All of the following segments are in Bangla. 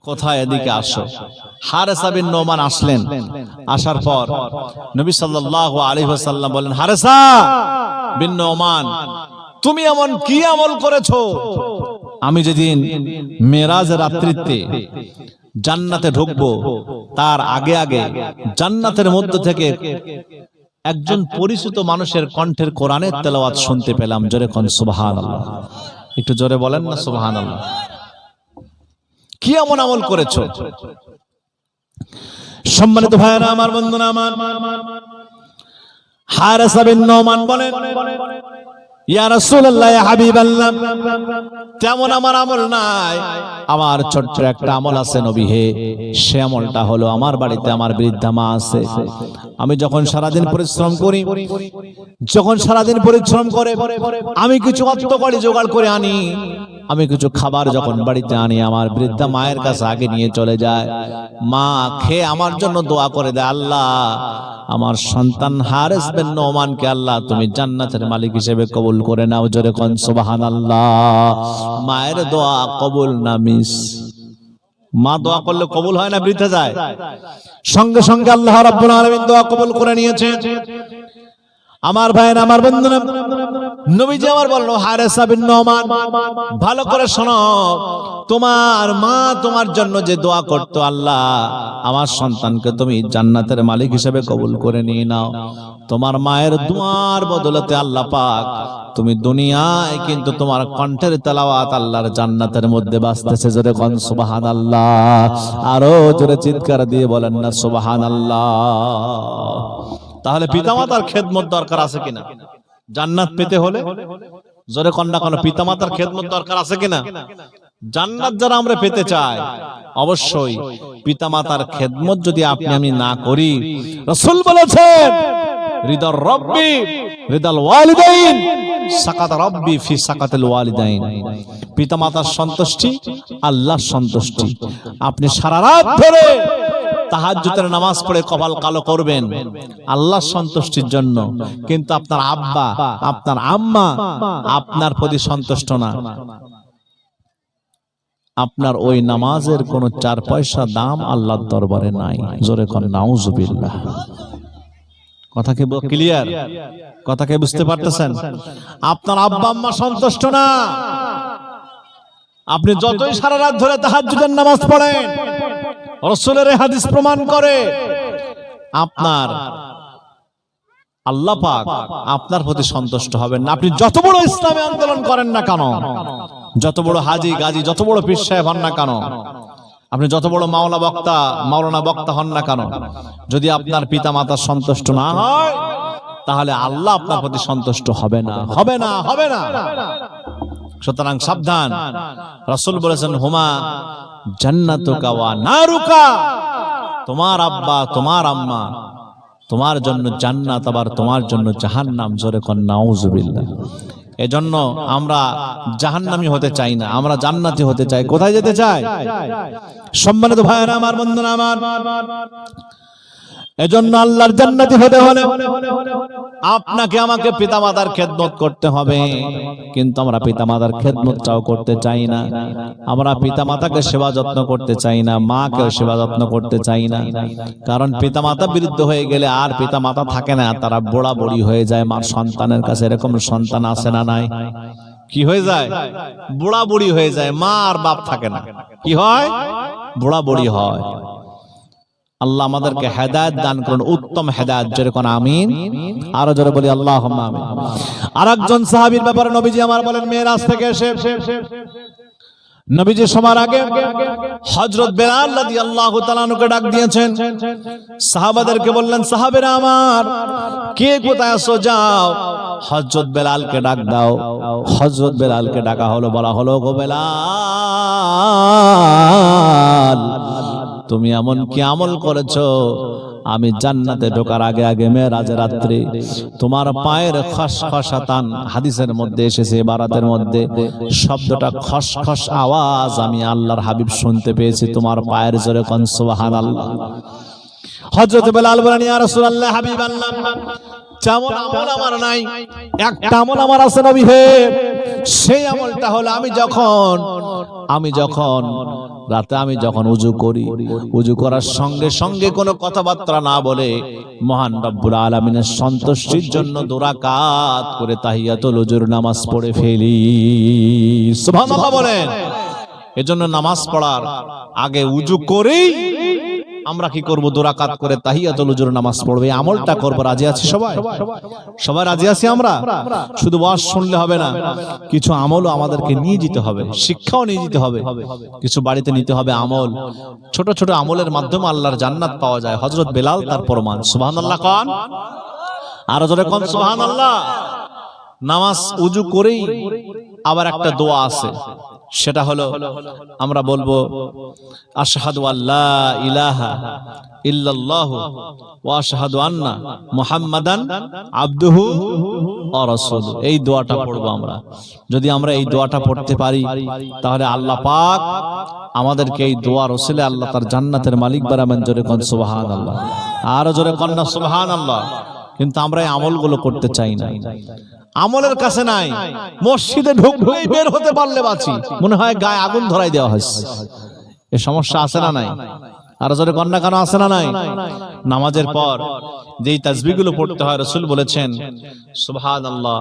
কোথায় এদিকে আসো। হারেসা বিন নোমান আসলেন। আসার পর নবী সাল্লাল্লাহু আলাইহি ওয়াসাল্লাম বলেন, হারেসা বিন নোমান, তুমি এমন কি আমল করেছো? আমি যেদিন মেরাজের রাত্রিতে জান্নাতে ঢুকবো তার আগে আগে জান্নাতের মধ্য থেকে একজন পরিচিত মানুষের কণ্ঠের কোরআনের তেলাওয়াত শুনতে পেলাম। জোরে কোন সুবহানাল্লাহ। একটু জোরে বলেন না সুবহানাল্লাহ। কি এমন আমল করেছো? সম্মানিত ভাইরা আমার, বন্ধুরা আমার, হারেসা বিন নোমান বলেন, ইয়া রাসূলুল্লাহ, ইয়া হাবিবাল্লাহ, তেমন আমার আমল নাই, আমার ছোট্ট একটা আমল আছে নবী হে। সে আমলটা হলো, আমার বাড়িতে আমার বৃদ্ধা মা আছে। আমি যখন সারাদিন পরিশ্রম করি, আমি কিছু অর্থকড়ি জোগাড় করে আনি, আমি কিছু খাবার যখন বাড়িতে আনি, আমার বৃদ্ধা মায়ের কাছে আগে নিয়ে চলে যায়। মা খেয়ে আমার জন্য দোয়া করে দেয়, আল্লাহ আমার সন্তান হারেস বিন নোমানকে আল্লাহ তুমি জান্নাতের মালিক হিসেবে কবুল করে নাও। জোরে কোন সুবহানাল্লাহ। মায়ের দোয়া কবুল না মিস। মা দোয়া করলে কবুল হয় না, বৃথা যায়। সঙ্গে সঙ্গে আল্লাহ রাব্বুল আলামিন দোয়া কবুল করে নিয়েছে। আমার ভাইরা, আমার বন্ধুরা, নবীজি আমার বললো, হারেসা বিন নোমান, ভালো করে শোনো, তোমার মা তোমার জন্য যে দোয়া করতো, আল্লাহ আমার সন্তানকে তুমি জান্নাতের মালিক হিসেবে কবুল করে নিয়ে নাও। তোমার মায়ের দোয়ার বদলতে আল্লাহ পাক তুমি দুনিয়ায় কিন্তু তোমার কণ্ঠের তেলাওয়াত আল্লাহর জান্নাতের মধ্যে বাজতেছে। জোরে কোন সুবহানাল্লাহ। আরো জোরে চিৎকার দিয়ে বলেন না সুবহানাল্লাহ। তাহলে পিতামাতার খেদমত দরকার আছে কিনা জান্নাত পেতে হলে? জোরে কন্যা কোন পিতামাতার খেদমত দরকার আছে কিনা? জান্নাত যারা আমরা পেতে চাই, অবশ্যই পিতামাতার খেদমত যদি আপনি আমি না করি, রাসূল বলেছেন, রিদার রব্বি রিদাল ওয়ালিদাইন সাকাত রব্বি ফি সাকাতিল ওয়ালিদাইন। পিতামাতার সন্তুষ্টি আল্লাহর সন্তুষ্টি। আপনি সারা রাত ধরে তাহাজ্জুদের নামাজ পড়ে কপাল কালো করবেন আল্লাহর সন্তুষ্টির জন্য, কিন্তু আপনার আব্বা আপনার আম্মা আপনার প্রতি সন্তুষ্ট না, আপনার ওই নামাজের কোনো 4 পয়সা দাম আল্লাহর দরবারে নাই। জোরে কোন নাউজুবিল্লাহ। কথা কি ক্লিয়ার? কথা কি বুঝতে পারতেছেন? আপনার আব্বা আম্মা সন্তুষ্ট না, আপনি যতই সারা রাত ধরে তাহাজ্জুদের নামাজ পড়েন, রাসূলের হাদিস প্রমাণ করে আপনার আল্লাহ পাক আপনার প্রতি সন্তুষ্ট হবেন না। আপনি যত বড় ইসলামী আন্দোলন করেন না কেন, যত বড় হাজি গাজী, যত বড় পীর সাহেব হন না কেন, আপনি যত বড় মাওলানা বক্তা হন না কেন, যদি আপনার পিতা মাতা সন্তুষ্ট না হয়, তাহলে আল্লাহ আপনার প্রতি সন্তুষ্ট হবে না, হবে না, হবে না। সুতরাং সাবধান। রাসূল বলেছেন, হুমা জান্নাতুকা ওয়া নারুকা, তোমার আব্বা তোমার আম্মা তোমার জন্য জান্নাত, আবার তোমার জন্য জাহান্নাম। জোরে কোন নাউজুবিল্লাহ। এজন্য আমরা জাহান্নামী হতে চাই না, আমরা জান্নাতি হতে চাই। কোথায় যেতে চাই? সম্মানিত ভাইরা আমার, বন্ধুরা আমার, এজন্য আল্লাহর জান্নাতি হতে হলে আপনাকে আমাকে পিতামাতার খেদমত করতে হবে। কিন্তু আমরা পিতামাতার খেদমতটাও করতে চাই না। আমরা পিতামাতাকে সেবা যত্ন করতে চাই না, মাকে সেবা যত্ন করতে চাই না। কারণ পিতামাতা বৃদ্ধ হয়ে গেলে আর পিতামাতা থাকে না, তারা বুড়া বুড়ি হয়ে যায় মার সন্তানের কাছে। এরকম সন্তান আছে না নাই? কি হয়ে যায়? বুড়া বুড়ি হয়ে যায়, মা আর বাপ থাকে না। কি হয়? বুড়া বুড়ি হয়। আল্লাহ আমাদেরকে হেদায়েত দান করুন, উত্তম হেদায়েত। জোরে কোন আমিন। আরো জোরে বলি আল্লাহুম্মা আমিন। আরেকজন সাহাবীর ব্যাপারে নবীজি আমার বলেন, মেরাজ থেকে এসে নবীজি সবার আগে হযরত বেলাল রাদিয়াল্লাহু তাআলা আনহুকে ডাক দিয়েছেন। সাহাবাদেরকে বললেন, সাহাবেরা আমার, কে কোথায় আছো? যাও হযরত বেলালকে ডাক দাও। হযরত বেলালকে ডাকা হলো, বলা হলো, গো বেলাল, তুমি এমন কি আমল করেছো? আমি জান্নাতে ঢোকার আগে আগে মেরাজের রাত্রে তোমার পায়ের খসখসাতান, হাদিসের মধ্যে এসেছে, বারাতের মধ্যে শব্দটা খসখস আওয়াজ আমি আল্লাহর হাবিব শুনতে পেয়েছি তোমার পায়ের। জোরে কোন সুবহানাল্লাহ। হযরত বেলাল বলেন, ইয়া রাসূলুল্লাহ, হাবিবাল্লাহ, যেমন আমল আমার নাই, একটা আমল আমার আছে নবী হে। সেই আমলটা হলো, আমি যখন রাতে আমি যখন উজু করি, উজু করার সঙ্গে সঙ্গে কোনো কথাবার্তা না বলে মহান রব্বুল আলামিনের সন্তুষ্টির জন্য 2 রাকাত করে তাহিয়াতুল উজুর নামাজ পড়ে ফেলি। সুবহানাল্লাহ বলেন। এজন্য নামাজ পড়ার আগে উজু করেই আমরা কি করব? 2 রাকাত করে তাহিয়াতুল উজুর নামাজ পড়বে, আমলটা করব। রাজি আছি সবাই? সবাই রাজি আছি আমরা? শুধু ওয়াজ শুনলে হবে না, কিছু আমলও আমাদেরকে নিয়ে যেতে হবে, শিক্ষাও নিয়ে যেতে হবে, কিছু বাড়িতে নিতে হবে আমল। ছোট ছোট আমলের মাধ্যমে আল্লাহর জান্নাত পাওয়া যায়। হযরত বেলাল তার প্রমাণ। সুবহানাল্লাহ কোন? আর জোরে কোন সুবহানাল্লাহ। নামাজ উজু করেই আবার একটা দোয়া আছে, সেটা হলো আমরা বলবো আশহাদু আল্লা ইলাহা ইল্লাল্লাহু ওয়া আশহাদু আন্না মুহাম্মাদান আবদুহু ওয়া রাসূলুহু। এই দোয়াটা পড়বো আমরা। যদি আমরা এই দোয়াটা পড়তে পারি তাহলে আল্লাহ পাক আমাদেরকে এই দোয়ার ওসিলায় আল্লাহ তার জান্নাতের মালিক বানাবেন। জোরে কোন সুবহানাল্লাহ। আর জোরে কোন না সুবহানাল্লাহ। কিন্তু আমরা এই আমলগুলো করতে চাই না, আমলের কাছে নাই। মসজিদে ঢুকলেই বের হতে পারলে বাঁচি, মনে হয় গায়ে আগুন ধরাই দেওয়া হয়েছে। এ সমস্যা আছে না নাই? আর জোরে কন্যা কেন আছে না নাই? নামাজের পর যেই তাসবিহগুলো পড়তে হয়, রাসূল বলেছেন সুবহানাল্লাহ,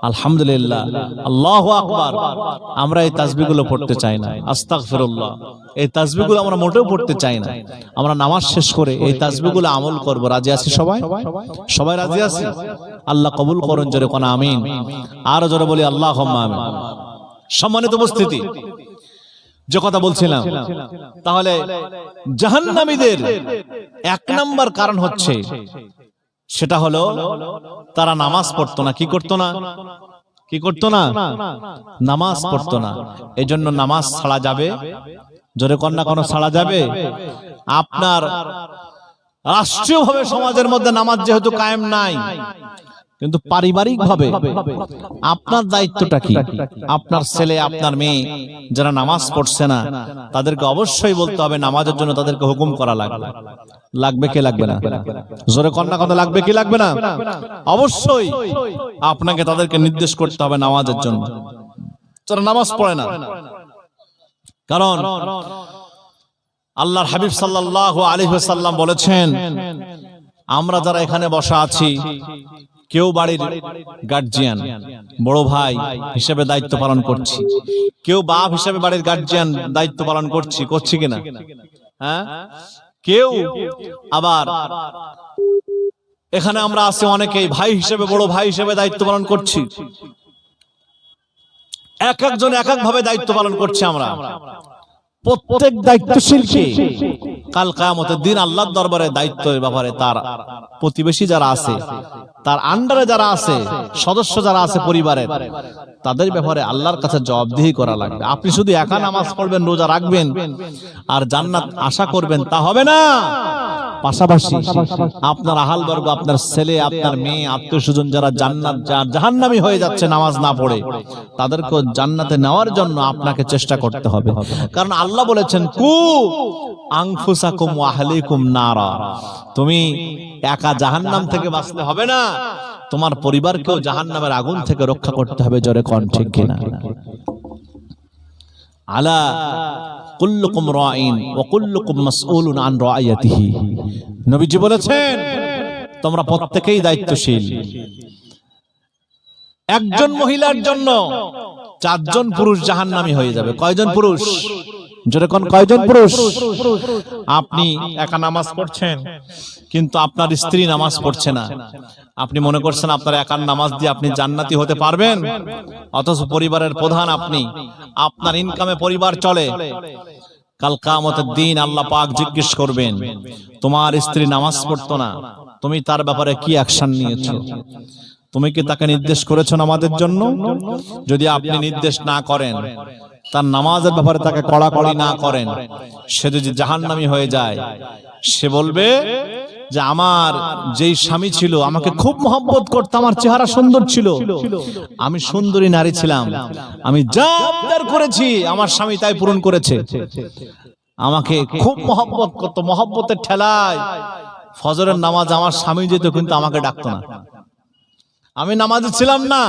আলহামদুলিল্লাহ, আল্লাহু আকবার। আমরা এই তাসবিহগুলো পড়তে চাই না। আস্তাগফিরুল্লাহ, এই তাসবিহগুলো আমরা মোটেও পড়তে চাই না। আমরা নামাজ শেষ করে এই তাসবিহগুলো আমল করব। রাজি আছি সবাই? সবাই রাজি আছি? আল্লাহ কবুল করুন। জোরে কোন আমিন। আর জোরে বলি আল্লাহুম্মা আমিন। সম্মানিত উপস্থিতি, যে কথা বলছিলাম, তাহলে জাহান্নামীদের 1 নাম্বার কারণ হচ্ছে, সেটা হলো তারা নামাজ পড়তো না। কি করতো না? কি করতো না? নামাজ পড়তো না। এজন্য নামাজ ছাড়া যাবে? জোরে কন্যা কোন ছাড়া যাবে? আপনার রাষ্ট্রীয়ভাবে সমাজের মধ্যে নামাজ যেহেতু কায়েম নাই, কিন্তু পারিবারিক ভাবে আপনার দায়িত্বটা কি? আপনার ছেলে, আপনার মেয়ে যারা নামাজ পড়ছে না, তাদেরকে অবশ্যই বলতে হবে নামাজের জন্য তাদেরকে হুকুম করা লাগবে। লাগবে কি লাগবে না? জোরে কন্যা কথা লাগবে কি লাগবে না? অবশ্যই আপনাকে তাদেরকে নির্দেশ করতে হবে নামাজের জন্য। যারা নামাজ পড়ে না, কারণ আল্লাহর হাবিব সাল্লাল্লাহু আলাইহি ওয়াসাল্লাম বলেছেন, আমরা যারা এখানে বসা আছি, কেউ বাড়ির গার্জিয়ান, বড় ভাই হিসেবে দায়িত্ব পালন করছি, কেউ বাপ হিসেবে বাড়ির গার্জিয়ান দায়িত্ব পালন করছি কিনা? হ্যাঁ, কেউ আবার এখানে আমরা আছি অনেকেই ভাই হিসেবে, বড় ভাই হিসেবে দায়িত্ব পালন করছি। এক একজন এক এক ভাবে দায়িত্ব পালন করছি। আমরা প্রত্যেক দায়িত্বশীলকে কাল কিয়ামতের দিন আল্লাহর দরবারে দায়িত্বের ব্যাপারে তার প্রতিবেশী যারা আছে, তার আন্ডারে যারা আছে, সদস্য যারা আছে পরিবারের, তাদের ব্যাপারে আল্লাহর কাছে জবাবদিহি করা লাগবে। আপনি শুধু একা নামাজ পড়বেন, রোজা রাখবেন আর জান্নাত আশা করবেন, তা হবে না। পাশাপাশি আপনার আহালবর্গ, আপনার ছেলে, আপনার মেয়ে, আত্মীয় স্বজন যারা জাহান্নামী হয়ে যাচ্ছে নামাজ না পড়ে, তাদেরকে জান্নাতে নেওয়ার জন্য আপনাকে চেষ্টা করতে হবে। কারণ আল্লাহ বলেছেন, কু আনফুসাকুম ওয়া আহলিকুম নারা। তুমি একা জাহান্নাম থেকে বাঁচলে হবে না, তোমার পরিবারকেও জাহান্নামের আগুন থেকে রক্ষা করতে হবে। জোরে কোন ঠিক কিনা? আলা কুল্লুকুম রাঈন ওয়া কুল্লুকুম মাসউলুন আন রাইয়াতিহি। নবীজি বলেছেন, তোমরা প্রত্যেকেই দায়িত্বশীল। একজন মহিলার জন্য 4 জন পুরুষ জাহান্নামী হয়ে যাবে। কয়জন পুরুষ? জোরে কোন কয়জন পুরুষ? আপনি একা নামাজ পড়ছেন, কিন্তু আপনার স্ত্রী নামাজ পড়ছে না। আপনি মনে করছেন আপনার একার নামাজ দিয়ে আপনি জান্নাতি হতে পারবেন, অথচ পরিবারের প্রধান আপনি, আপনার ইনকামে পরিবার চলে। কাল কিয়ামতের দিন আল্লাহ পাক জিজ্ঞেস করবেন, তোমার স্ত্রী নামাজ পড়তো না, তুমি তার ব্যাপারে কি অ্যাকশন নিয়েছো? তুমি কি তাকে নির্দেশ করেছো নামাজের জন্য? যদি আপনি নির্দেশ না করেন, তার নামাজের ব্যাপারে তাকে কড়াকড়ি না করেন, সে যদি জাহান্নামী হয়ে যায়, সে বলবে যে আমার যেই স্বামী ছিল আমাকে খুব মহব্বত করত, আমার চেহারা সুন্দর ছিল, আমি সুন্দরী নারী ছিলাম, আমি যা আবদার করেছি আমার স্বামী তাই পূরণ করেছে, আমাকে খুব মহব্বত করত, মহব্বতের ঠেলায় ফজরের নামাজ আমার স্বামী যেত কিন্তু আমাকে ডাকতো না, আমি নামাজে ছিলাম না,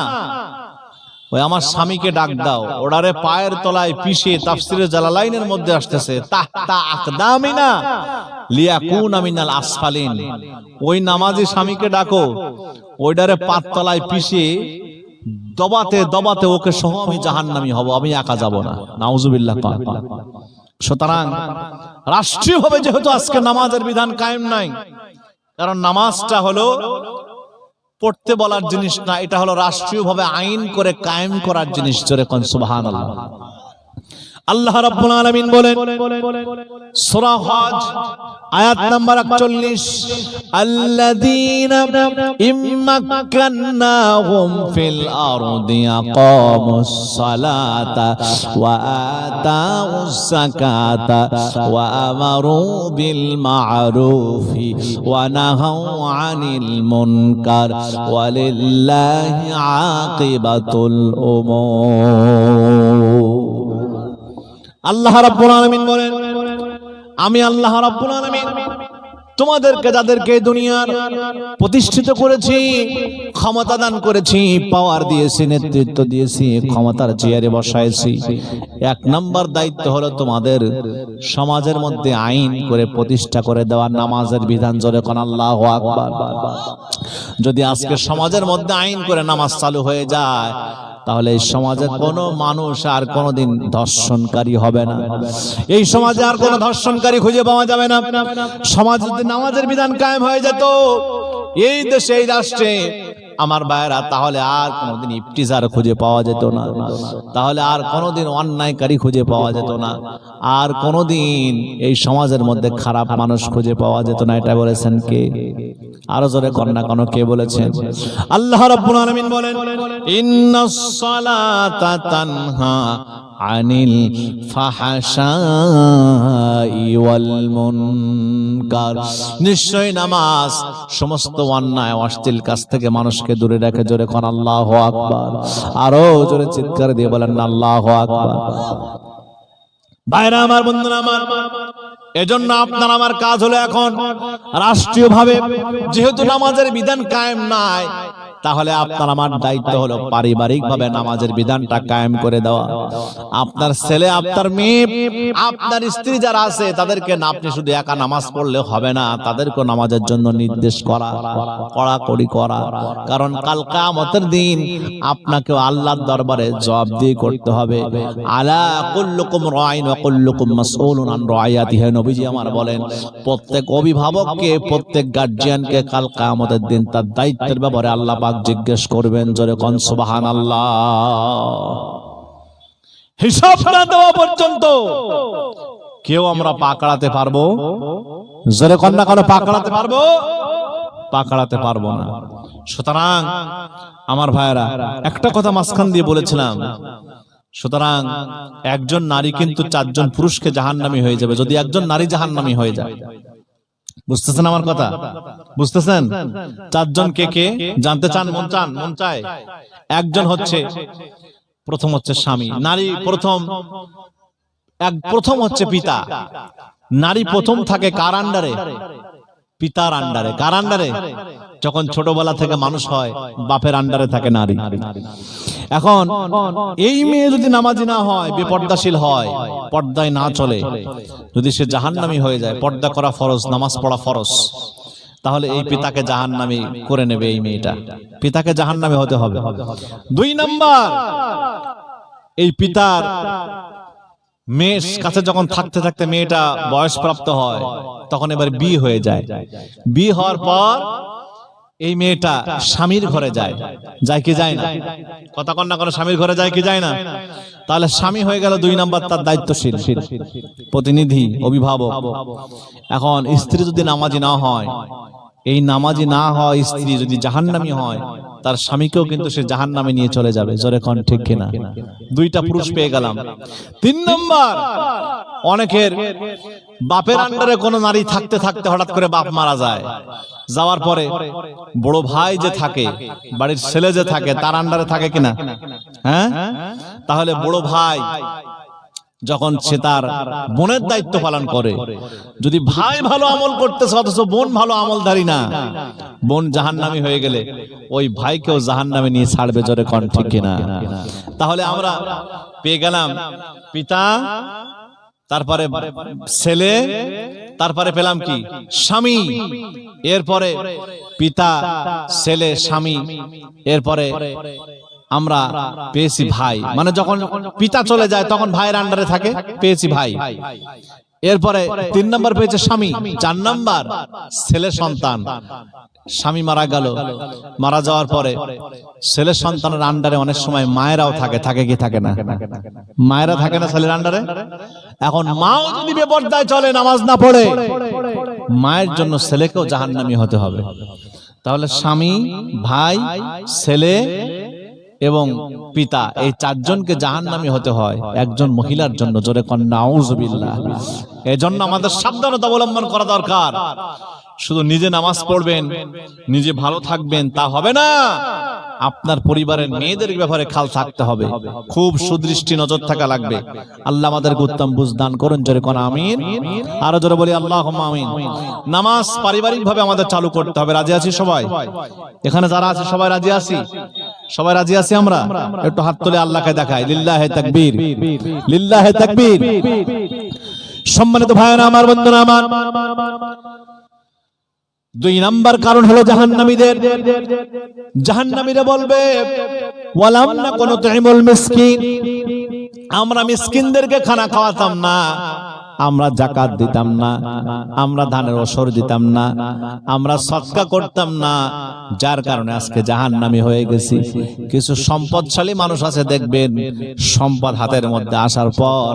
ওই আমার স্বামীকে ডাক দাও, ওড়ারে পায়ের তলায় পিষে তাফসিরে জালালাইনের মধ্যে আসতেছে তাহতা আকদামিনা লিয়াকুনা মিনাল আসফালিন। ওই নামাজি স্বামীকে ডাকো, ওইডারে পাত তলায় পিষে দবাতে দবাতে ওকে সহ আমি জাহান্নামী হব, আমি একা যাব না। নাউজুবিল্লাহ। সুতরাং রাষ্ট্রীয়ভাবে যেহেতু আজকে নামাজের বিধান কায়েম নাই, কারণ নামাজটা হলো পড়তে বলার জিনিস না, এটা হলো রাষ্ট্রীয়ভাবে আইন করে কায়েম করার জিনিস। জোরে কোন সুবহানাল্লাহ। আল্লাহ রাব্বুল আলামিন বলেন সূরা হজ আয়াত নাম্বার 41, আল্লাযীনা ইম্মাক্কান্নাহুম ফিল আরদি আকামুস সালাতা ওয়া আতাউস যাকাতা ওয়া আমারু বিল মা'রুফি ওয়া নাহাউ আনিল মুনকার ওয়ালিল্লাহি আকিবাতুল উমুর। আল্লাহ রাব্বুল আলামিন বলেন, আমি আল্লাহ রাব্বুল আলামিন তোমাদেরকে যাদেরকে দুনিয়ার প্রতিষ্ঠিত করেছি, ক্ষমতা দান করেছি, পাওয়ার দিয়েছি, নেতৃত্ব দিয়েছি, ক্ষমতার চেয়ারে বসাইছি, এক নাম্বার দায়িত্ব হলো তোমাদের সমাজের মধ্যে আইন করে প্রতিষ্ঠা করে দেওয়া নামাজের বিধান। জোরে কোন আল্লাহু আকবার। যদি আজকে সমাজের মধ্যে আইন করে নামাজ চালু হয়ে যায়, তাহলে এই সমাজে কোনো মানুষ আর কোনোদিন ধর্ষণকারী হবে না, এই সমাজে আর কোনো ধর্ষণকারী খুঁজে পাওয়া যাবে না। সমাজ যদি নামাজের বিধান কায়েম হয়ে যেত এই দেশে, এই রাষ্ট্রে আমার ভাইয়েরা, তাহলে আর কোনোদিন ইফতিজার খুঁজে পাওয়া যেত না, তাহলে আর কোনোদিন অন্যায়কারী খুঁজে পাওয়া যেত না, আর কোনোদিন এই সমাজের মধ্যে খারাপ মানুষ খুঁজে পাওয়া যেত না। এটা বলেছেন কে? আরো জোরে কন্যা কোন কে বলেছেন? আল্লাহ রাব্বুল আলামিন বলেন, ইন্নাস সালাতা তানহা আনিল ফাহশাই ওয়াল মুনকার। নিশ্চয় নামাজ সমস্ত অন্যায় অশ্লীল কাজ থেকে মানুষকে দূরে রাখে। জোরে কোন আল্লাহু আকবার। আরো জোরে চিৎকার দিয়ে বলেন আল্লাহু আকবার। ভাইরা আমার, বন্ধুরা আমার, এজন্য আপনার আমার কাজ হলো এখন রাষ্ট্রীয়ভাবে যেহেতু নামাজের বিধান কায়েম নাই, তাহলে আপনার আমার দায়িত্ব হলো পারিবারিকভাবে নামাজের বিধানটা কায়েম করে দেওয়া। আপনার ছেলে, আপনার মেয়ে, আপনার স্ত্রী যারা আছে তাদেরকে না আপনি শুধু একা নামাজ পড়লে হবে না, তাদেরকে নামাজের জন্য নির্দেশ করা, কড়াকড়ি করা। কারণ কাল কিয়ামতের দিন আপনাকে আল্লাহর দরবারে জবাবদিহি করতে হবে। আলা কুল্লুকুম রাইন ওয়া কুল্লুকুম মাসউলুন আন রাইয়াতিহি। নবীজি আমার বলেন, প্রত্যেক অভিভাবককে, প্রত্যেক গার্জিয়ানকে কাল কিয়ামতের দিন তার দায়িত্বের ব্যাপারে আল্লাহ জিজ্ঞেস করবেন। জোরে কোন সুবহানাল্লাহ। হিসাব না দেওয়া পর্যন্ত কেউ আমরা পাকড়াতে পারবো? জোরে কোন না, কোনো পাকড়াতে পারবো? পাকড়াতে পারবো না। সুতরাং আমার ভাইরা, একটা কথা মাঝখান দিয়ে বলেছিলাম, সুতরাং একজন নারী কিন্তু 4 জন পুরুষকে জাহান্নামী হয়ে যাবে যদি একজন নারী জাহান্নামী হয়ে যায়। বুঝতেছেন আমার কথা? বুঝতেছেন? 4 জন কে কে জানতে চান? মন চায়? একজন হচ্ছে, প্রথম হচ্ছে স্বামী। নারী প্রথম হচ্ছে পিতা। নারী প্রথম থাকে কার আন্ডারে? পিতার আন্ডারে। কার আন্ডারে? যখন ছোটবেলা থেকে মানুষ হয় বাপের আন্ডারে থাকে নারী। এখন এই মেয়ে যদি নামাজি না হয়, বেপর্দাশীল হয়, পর্দায় না চলে, যদি সে জাহান্নামী হয়ে যায়, পর্দা করা ফরজ, নামাজ পড়া ফরজ, তাহলে এই পিতাকে জাহান্নামী করে নেবে এই মেয়েটা। পিতাকে জাহান্নামী হতে হবে। 2 নাম্বার, এই পিতার মেয়ের কাছে যখন থাকতে থাকতে মেয়েটা বয়সপ্রাপ্ত হয়, তখন এবার বিয়ে হয়ে যায়। বিয়ে হওয়ার পর এই মেয়েটা স্বামীর ঘরে যায় কি যায় না? কথা কন্যা করে, স্বামীর ঘরে যায় কি যায় না? তাহলে স্বামী হয়ে গেল 2 নাম্বার, তার দায়িত্বশীল প্রতিনিধি, অভিভাবক। এখন স্ত্রী যদি নামাজি না হয়, এই নামাজি না হয় স্ত্রী যদি জাহান্নামী হয়, তার স্বামীকেও কিন্তু সে জাহান্নামে নিয়ে চলে যাবে। জোরে কোন ঠিক কিনা? 2টা পুরুষ পেয়ে গেলাম। 3 নাম্বার, অনেকের বাপের আন্ডারে কোন নারী থাকতে থাকতে হঠাৎ করে বাপ মারা যায়, যাওয়ার পরে বড় ভাই যে থাকে, বাড়ির ছেলে যে থাকে, তার আন্ডারে থাকে কিনা? হ্যাঁ, তাহলে বড় ভাই যখন সে তার বোনের দায়িত্ব পালন করে, যদি ভাই ভালো আমল করতেছে অথচ বোন ভালো আমলদারি না, বোন জাহান্নামী হয়ে গেলে ওই ভাইকেও জাহান্নামে নিয়ে ছাড়বে, জোরে কোন ঠিক কিনা? তাহলে আমরা পেয়ে গেলাম পিতা, তারপরে ছেলে, তারপরে পেলাম কি স্বামী, এরপরে পিতা ছেলে স্বামী, এরপরে আমরা পেয়েছি ভাই, মানে যখন পিতা চলে যায় তখন ভাইয়ের আন্ডারে থাকে, পেয়েছি ভাই। এরপরে 3 নাম্বার পেয়েছে স্বামী, 4 নাম্বার ছেলে সন্তান। স্বামী মারা গেল, মারা যাওয়ার পরে ছেলে সন্তানের আন্ডারে অনেক সময় মায়েরাও থাকে, থাকে কি থাকে না? মায়েরা থাকে না ছেলের আন্ডারে? এখন মাও যদি বেপরদায় চলে, নামাজ না পড়ে, মায়ের জন্য ছেলেকেও জাহান্নামী হতে হবে। তাহলে স্বামী, ভাই, ছেলে এবং পিতা, এই 4 জনকে জাহান্নামী হতে হয় একজন মহিলার জন্য, জোরে কোন নাউজুবিল্লাহ। এজন্য আমাদের সাবধানতা অবলম্বন করা দরকার। শুধু নিজে নামাজ পড়বেন, নিজে ভালো থাকবেন তা হবে না, আপনার পরিবারের মেয়েদের ব্যাপারে খেয়াল থাকতে হবে, খুব সুদৃষ্টি নজর থাকা লাগবে। আল্লাহ আমাদেরকে উত্তম বুঝ দান করুন, জোরে কোন আমিন। আরো জোরে বলি আল্লাহুম্মা আমিন। নামাজ পারিবারিক ভাবে আমাদের চালু করতে হবে। রাজি আছি সবাই? এখানে যারা আছে সবাই রাজি আছি? সবাই রাজি আছি আমরা? একটু হাত তুলে আল্লাহকে দেখাই, লিল্লাহে তাকবীর, লিল্লাহে তাকবীর। সম্মানিত ভাইরা আমার, বন্ধুরা আমার, 2 নাম্বার কারণ হলো জাহান্নামীদের। জাহান্নামীরা বলবে ওয়ালাম নাকুনু তুইমুল মিসকিন, আমরা মিসকিনদেরকে খানা খাওয়াতাম না, আমরা যাকাত দিতাম না, আমরা ধানের ওসর দিতাম না, আমরা সদকা করতাম না, যার কারণে আজকে জাহান্নামী হয়ে গেছি। কিছু সম্পদশালী মানুষ আছে, দেখবেন সম্পদ হাতের মধ্যে আসার পর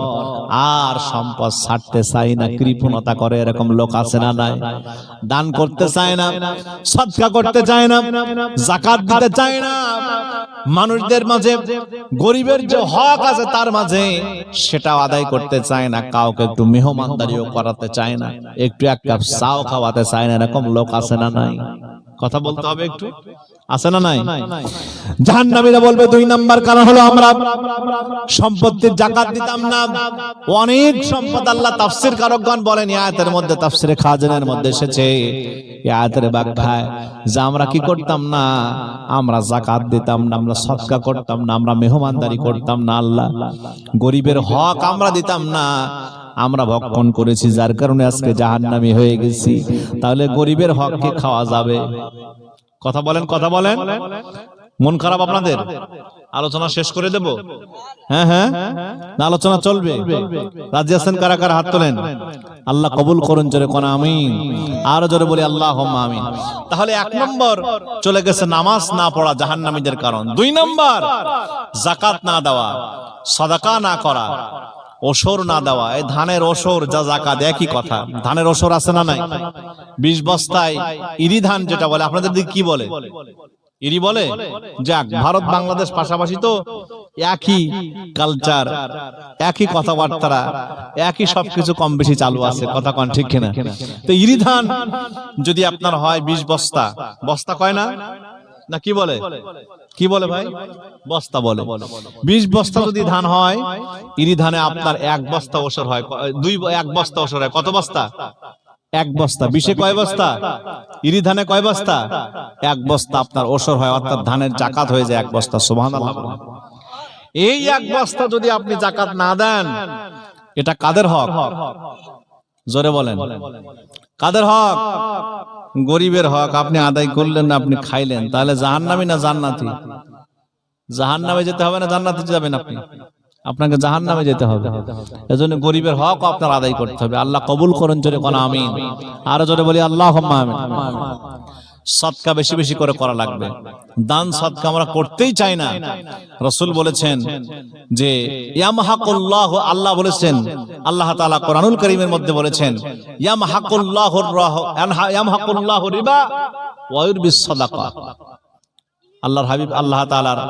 আর সম্পদ ছাড়তে চায় না, কৃপণতা করে, এরকম লোক আছে না নাই? দান করতে চায় না, সদকা করতে চায় না, যাকাত দিতে চায় না, মানুষদের মাঝে গরিবের যে হক আছে তার মাঝে সেটাও আদায় করতে চায় না, কাউকে একটু মেহমানদারিও করাতে চায় না, একটু এক কাপ চাও খাওয়াতে চায় না, এরকম লোক আছে না নাই? কথা বলতে হবে একটু, আছে না নাই? জাহান্নামীরা বলবে 2 নাম্বার কারণ হলো আমরা সম্পত্তির যাকাত দিতাম না। অনেক সম্পদ আল্লাহ তাফসীর কারকগণ বলেন, এই আয়াতের মধ্যে, তাফসীরে খাজানের মধ্যে এসেছে, এই আয়াতের ব্যাখ্যায়, যে আমরা কি করতাম না, আমরা যাকাত দিতাম না, আমরা সদকা করতাম না, আমরা মেহমানদারি করতাম না, আল্লাহ গরিবের হক আমরা দিতাম না, আমরা ভক্ষণ করেছি, যার কারণে আজকে জাহান্নামী হয়ে গেছি। তাহলে গরিবের হককে খাওয়া যাবে? কথা বলেন, কথা বলেন। মন খারাপ আপনাদের? আলোচনা শেষ করে দেব? হ্যাঁ হ্যাঁ, না আলোচনা চলবে? রাজি আছেন কারা কারা? হাত তোলেন। আল্লাহ কবুল করুন, জোরে কোন আমিন। আরো জোরে বলি আল্লাহুম্মা আমিন। তাহলে 1 নম্বর চলে গেছে নামাজ না পড়া, জাহান্নামীদের কারণ। 2 নম্বর যাকাত না দেওয়া, সাদাকা না করা, ওসর না দেওয়া। এই ধানের ওসর যা যাকাত একই কথা। ধানের ওসর আছে না নাই? 20 বস্তায় ইরি ধান যেটা বলে, আপনাদের দিকে কি বলে? ইরি বলে? যাক, ভারত বাংলাদেশ পাশাপাশি তো একই কালচার, একই কথাবার্তা, একই সবকিছু কম বেশি চালু আছে, কথা কোন ঠিক কিনা? তো ইরি ধান যদি আপনার হয় 20 বস্তা, বস্তা কয় না, না কি বলে? কি বলে ভাই? বস্তা বলে। 20 বস্তা যদি ধান হয়, ইরি ধানে আপনার 1 বস্তা ওসর হয়, 1 বস্তা ওসর হয়। কত বস্তা? 1 বস্তা। 20-এ কয় বস্তা? ইরি ধানে কয় বস্তা? 1 বস্তা আপনার ওসর হয়, অর্থাৎ ধানের যাকাত হয়ে যায় 1 বস্তা। সুবহানাল্লাহ। এই 1 বস্তা যদি আপনি যাকাত না দেন, এটা কাদের হক? জোরে বলেন, কাদের হক? গরিবের হক। আপনি আদায় করলেন না, আপনি খাইলেন, তাহলে জাহান্নামী না জান্নাতি? জাহান্নামে যেতে হবে না জান্নাতে যাবেন আপনি? আপনাকে জাহান্নামে যেতে হবে। এজন্য গরিবের হক আপনার আদায় করতে হবে। আল্লাহ কবুল করুন, জোরে কোন আমিন। আরো জোরে বলি আল্লাহুম্মা আমিন। সদকা বেশি বেশি করে করা লাগবে। দান সদকা আমরা করতেই চাই না। রাসূল বলেছেন যে ইয়ামহাকুল্লাহু, আল্লাহ বলেছেন, আল্লাহ তাআলা কোরআনুল কারীমের মধ্যে বলেছেন, ইয়ামহাকুল্লাহু রিবা ওয়া ইউরবিস সাদাকা। আল্লাহর হাবিব আল্লাহ তাআলার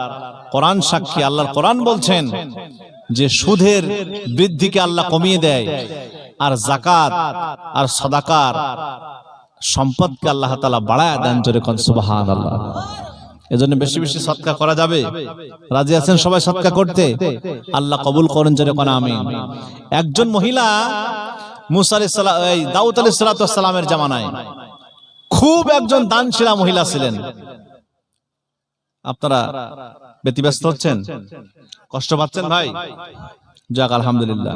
কোরআন সাক্ষী, আল্লাহর কোরআন বলছেন যে সুদের বৃদ্ধিকে আল্লাহ কমিয়ে দেয়, আর যাকাত আর সাদাকার সম্পদকে আল্লাহ তাআলা বাড়ায় দেন। জোরে কোন সুবহানাল্লাহ। এজন্য বেশি বেশি সদকা করা যাবে। রাজি আছেন সবাই সদকা করতে? আল্লাহ কবুল করেন জোরে কোন আমিন। একজন মহিলা মুসা আলাইহিস সালাম এই দাউদ আলাইহিস সালামের জামানায় খুব একজন দানশীলা মহিলা ছিলেন। আপনারা ব্যতিব্যস্ত হচ্ছেন, কষ্ট পাচ্ছেন ভাই? যাক আলহামদুলিল্লাহ।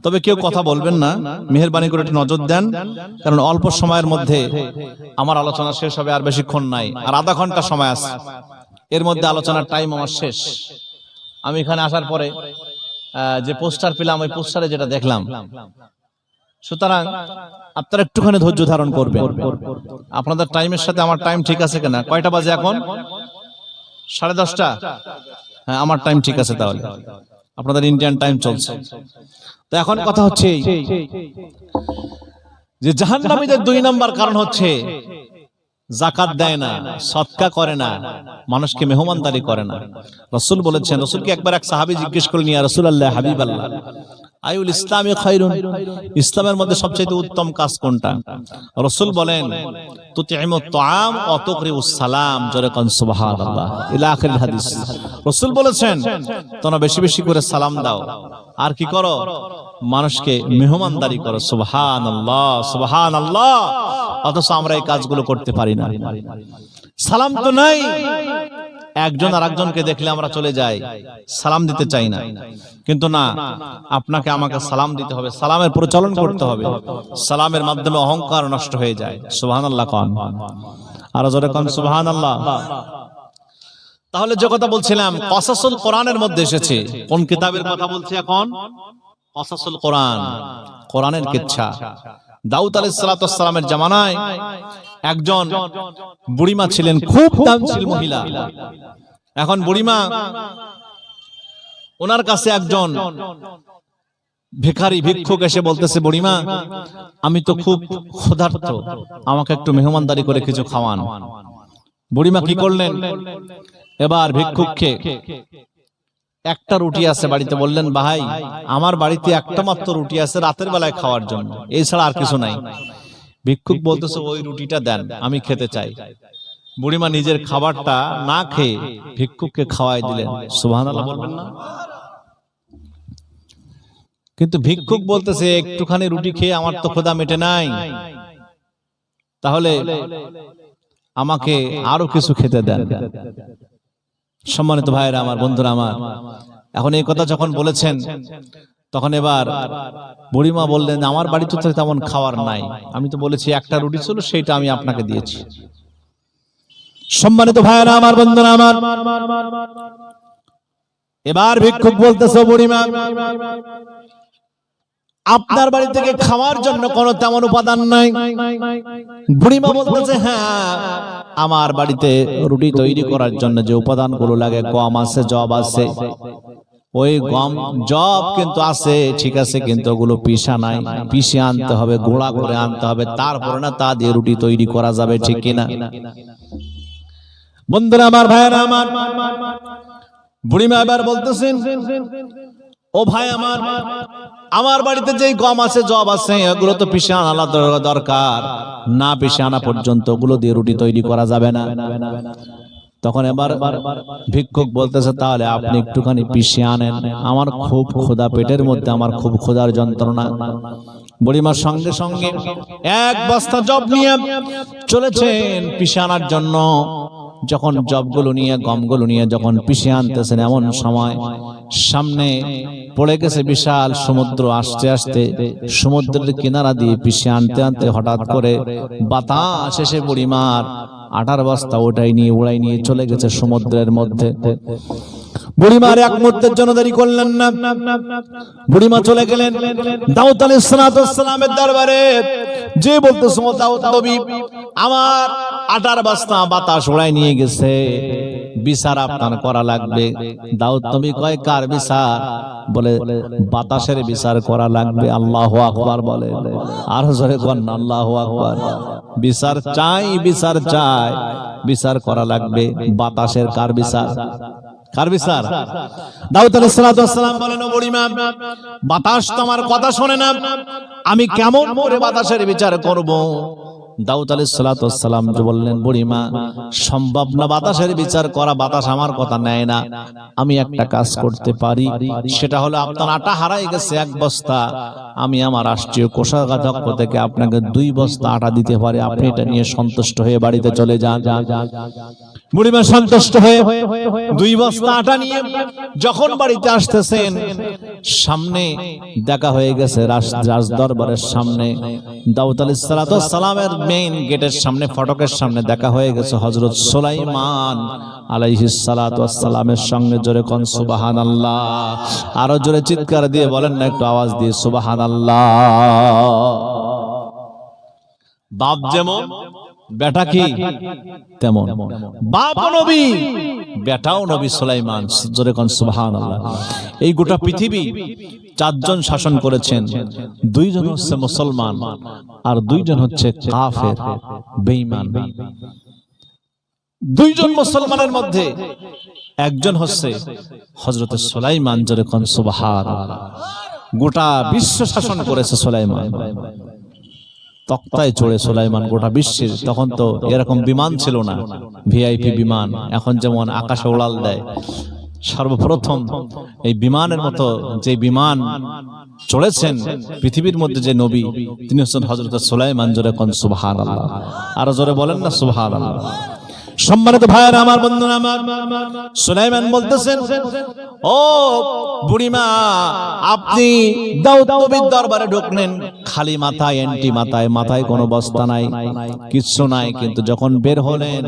তবে কেউ কথা বলবেন না, মেহেরবানি করে একটু নজর দেন, কারণ অল্প সময়ের মধ্যে আমার আলোচনা শেষ হবে, আর বেশিক্ষণ নাই, আর আধা ঘন্টা সময় আছে। এর মধ্যে আলোচনার টাইম আমার শেষ। আমি এখানে আসার পরে যে পোস্টার পেলাম, ওই পোস্টারে যেটা দেখলাম, সুতরাং আপনারা একটুখানি ধৈর্য ধারণ করবেন। আপনাদের টাইমের সাথে আমার টাইম ঠিক আছে কিনা? কয়টা বাজে এখন? 10:30। হ্যাঁ, আমার টাইম ঠিক আছে। তাহলে আপনাদের ইন্ডিয়ান টাইম চলছে। তো এখন কথা হচ্ছে যে জাহান্নামীদের 2 নাম্বার কারণ হচ্ছে যাকাত দেয় না, সদকা করে না, মানুষকে মেহমানদারি করে না। রাসূল বলেছেন, রাসূলকে একবার এক সাহাবী জিজ্ঞেস করলেন, ইয়া রাসূলুল্লাহ, হাবিবাল্লাহ, আইউল ইসলামি খায়রুন, ইসলামের মধ্যে সবচেয়ে উত্তম কাজ কোনটা? রাসূল বলেন, তুতিমুত তাআম ওয়া তুকরিউস সালাম, জোরে কোন সুবহানাল্লাহ, ইলা আখিরিল হাদিস। রাসূল বলেছেন, তোমরা বেশি বেশি করে সালাম দাও, আর কি করো? মানুষকে মেহমানদারি করো। সুবহানাল্লাহ, সুবহানাল্লাহ। অথচ আমরা এই কাজগুলো করতে পারি না। সালাম তো নাই, একজন আরেকজনকে দেখলে আমরা চলে যাই, সালাম দিতে চাই না। কিন্তু না, আপনাকে আমাকে সালাম দিতে হবে, সালামের প্রচলন করতে হবে। সালামের মাধ্যমে অহংকার নষ্ট হয়ে যায়। সুবহানাল্লাহ কোন, আর জোরে কোন সুবহানাল্লাহ। তাহলে যে কথা বলছিলাম, কসাসুল কোরআনের মধ্যে এসেছে। কোন কিতাবের কথা বলছি এখন? কসাসুল কোরআন, কোরআনের কিচ্ছা। দাউদ আলাইহিস সালামের জামানায় একজন বুড়িমা ছিলেন, খুব দানশীল মহিলা। এখন বুড়িমা, ওনার কাছে একজন ভিখারি ভিক্ষুক এসে বলতেছে, বুড়িমা, আমি তো খুব ক্ষুধার্ত, আমাকে একটু মেহমানদারি করে কিছু খাওয়ান। বুড়িমা কি করলেন? এবার ভিক্ষুককে একটা রুটি আছে বাড়িতে, বললেন, ভাই, আমার বাড়িতে একটা মাত্র রুটি আছে রাতের বেলায় খাওয়ার জন্য, এছাড়া আর কিছু নাই। ভিক্ষুক বলতেছে, ওই রুটিটা দেন, আমি খেতে চাই। বুড়িমা নিজের খাবারটা না খেয়ে ভিক্ষুককে খাওয়াই দিলেন। সুবহানাল্লাহ বলবেন না? কিন্তু ভিক্ষুক বলতেছে, একটুখানি রুটি খেয়ে আমার তো ক্ষুধা মেটে নাই, তাহলে আমাকে আরো কিছু খেতে দেন। সম্মানিত ভাইরা আমার, বন্ধুরা আমার, এখন এই কথা যখন বলেছেন, তখন এবার বুড়িমা বললেন, আমার বাড়িতে তো তেমন খাওয়ার নাই, আমি তো বলেছি একটা রুটি ছিল, সেইটা আমি আপনাকে দিয়েছি। সম্মানিত ভাইরা আমার, বন্ধুরা আমার, এবার ভিক্ষুক বলতেছে, বুড়িমা, আপনার বাড়ি থেকে খাওয়ার জন্য কোনো তেমন উপাদান নাই। বুড়িমা বলতেছে, হ্যাঁ, আমার বাড়িতে রুটি তৈরি করার জন্য যে উপাদানগুলো লাগে, গম আছে, জব আছে, ওই গম জব কিন্তু আছে, ঠিক আছে, কিন্তু ওগুলো পিষা নাই, পিষে আনতে হবে, গোড়া করে আনতে হবে, তারপরে না তা দিয়ে রুটি তৈরি করা যাবে, ঠিক কিনা? বন্ধুরা আমার, ভাইরা আমার, বুড়িমা এবার বলতেছেন, ও ভাই আমার, আমার বাড়িতে যেই গম আছে, জব আছে, এগুলো তো পিষে আনা দরকার, না পিষে আনা পর্যন্ত ওগুলো দিয়ে রুটি তৈরি করা যাবে না। তখন এবার ভিক্ষুক বলতেছে, তাহলে আপনি একটুখানি পিষে আনেন, আমার খুব ক্ষুধা, পেটের মধ্যে আমার খুব ক্ষুধার যন্ত্রণা। বুড়িমার সঙ্গে সঙ্গে 1 বস্তা জব নিয়ে চলেছেন পিষে আনার জন্য। যখন জবগুলো নিয়ে, গমগুলো নিয়ে যখন পিষে আনতেছেন, এমন সময় সামনে পড়ে গেছে বিশাল সমুদ্র। আসতে আসতে সমুদ্রের কিনারা দিয়ে পিষে আনতে আনতে হঠাৎ করে বাতাস এসে বুড়িমার 18 বস্তা ওটাই নিয়ে উড়াই নিয়ে চলে গেছে সমুদ্রের মধ্যে। বুড়িমার এক মুহূর্তের জন্য দেরি করলেন না, বুড়িমা চলে গেলেন দাউদ আলাইহিস সালামের দরবারে। যে বলতেছে, দাউদ নবী, আমার 18 বস্তা বাতাস উড়াই নিয়ে গেছে, বিচার আপনার করা লাগবে। দাউদ নবী কয়, কার বিচার? বলে, বাতাসের বিচার করা লাগবে। আল্লাহু আকবার বলে, আর জোরে কোন আল্লাহু আকবার। বিচার চাই, বিচার চাই, বিচার করা লাগবে। বাতাসের কার বিচার? কার বিচার? দাউদ আলাইহিস সালাম বলেন, ও বুড়িমা, বাতাস তো আমার কথা শোনে না, আমি কেমন করে বাতাসের বিচার করব? দাউদ আলাইহিস সালাতু ওয়াস সালাম বললেন, বুড়িমা সম্ভব না বাতাসের বিচার করা, বাতাস আমার কথা নেয় না। আমি একটা কাজ করতে পারি, সেটা হলো আপনার আটা হারাই গেছে 1 বস্তা, আমি আমার রাষ্ট্রীয় কোষাধ্যক্ষ থেকে আপনাকে 2 বস্তা আটা দিতে পারি, আপনি এটা নিয়ে সন্তুষ্ট হয়ে বাড়িতে চলে যান। বুড়িমা সন্তুষ্ট হয়ে 2 বস্তা আটা নিয়ে যখন বাড়িতে আসতেছেন, সামনে দেখা হয়ে গেছে রাজ দরবারের সামনে দাউদ আলাইহিস সালাতু ওয়াস সালামের মেইন গেটের সামনে, ফটকের সামনে দেখা হয়ে গেছে হযরত সুলাইমান আলাইহিস সালাতু ওয়াস সালামের সঙ্গে। জোরে কোন সুবহানাল্লাহ, আরো জোরে চিৎকার দিয়ে বলেন না একটু আওয়াজ দিয়ে সুবহানাল্লাহ। বাপ যেমন বেটা কি তেমন, বাপ নবী বেটাও নবী সুলাইমান। জোরে কোন সুবহানাল্লাহ। এই গোটা পৃথিবী 4 জন শাসন করেছেন, 2 জন হচ্ছে মুসলমান আর 2 জন হচ্ছে কাফের বেঈমান। 2 জন মুসলমানের মধ্যে একজন হচ্ছে হযরত সুলাইমান। জোরে কোন সুবহানাল্লাহ। গোটা বিশ্ব শাসন করেছে সুলাইমান, তক্তায় চড়ে সুলাইমান গোটা বিশ্বের। তখন তো এরকম বিমান ছিল না, ভিআইপি বিমান, এখন যেমন আকাশে উড়াল দেয়। সর্বপ্রথম এই বিমানের মতো যে বিমান চড়েছেন পৃথিবীর মধ্যে যে নবী, তিনি হচ্ছেন হযরত সুলাইমান। জোরে কোন সুবহানাল্লাহ, আরো জোরে বলেন না সুবহানাল্লাহ। সম্মানিত ভাইয়েরা আমার, বন্ধুরা আমার, সুলাইমান বলতেছেন, ও বুড়িমা আপনি দাউদ নবীর দরবারে ঢুকলেন খালি মাথায়, এন্টি মাথায়, মাথায় কোনো বস্তা নাই, কিচ্ছু নাই, কিন্তু যখন বের হলেন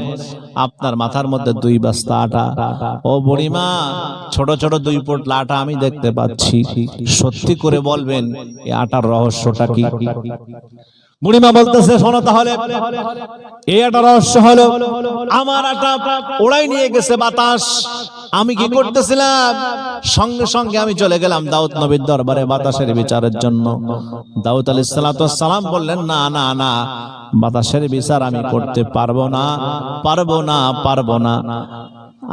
আপনার মাথার মধ্যে 2 বস্তা আটা। ও বুড়িমা ছোট ছোট 2 পোটলা আটা আমি দেখতে পাচ্ছি, সত্যি করে বলবেন এই আটার রহস্যটা কি? বুড়িমা বলতেছে, শোনো তাহলে, এই একটা রহস্য হলো আমার আটা ওড়াই নিয়ে গেছে বাতাস। আমি কি করতেছিলাম, সঙ্গে সঙ্গে আমি চলে গেলাম দাউদ নবীর দরবারে বাতাসের বিচারের জন্য। দাউদ আলাইহিস সালাতু ওয়াস সালাম বললেন, না না না, বাতাসের বিচার আমি করতে পারবো না, পারবো না, পারবো না।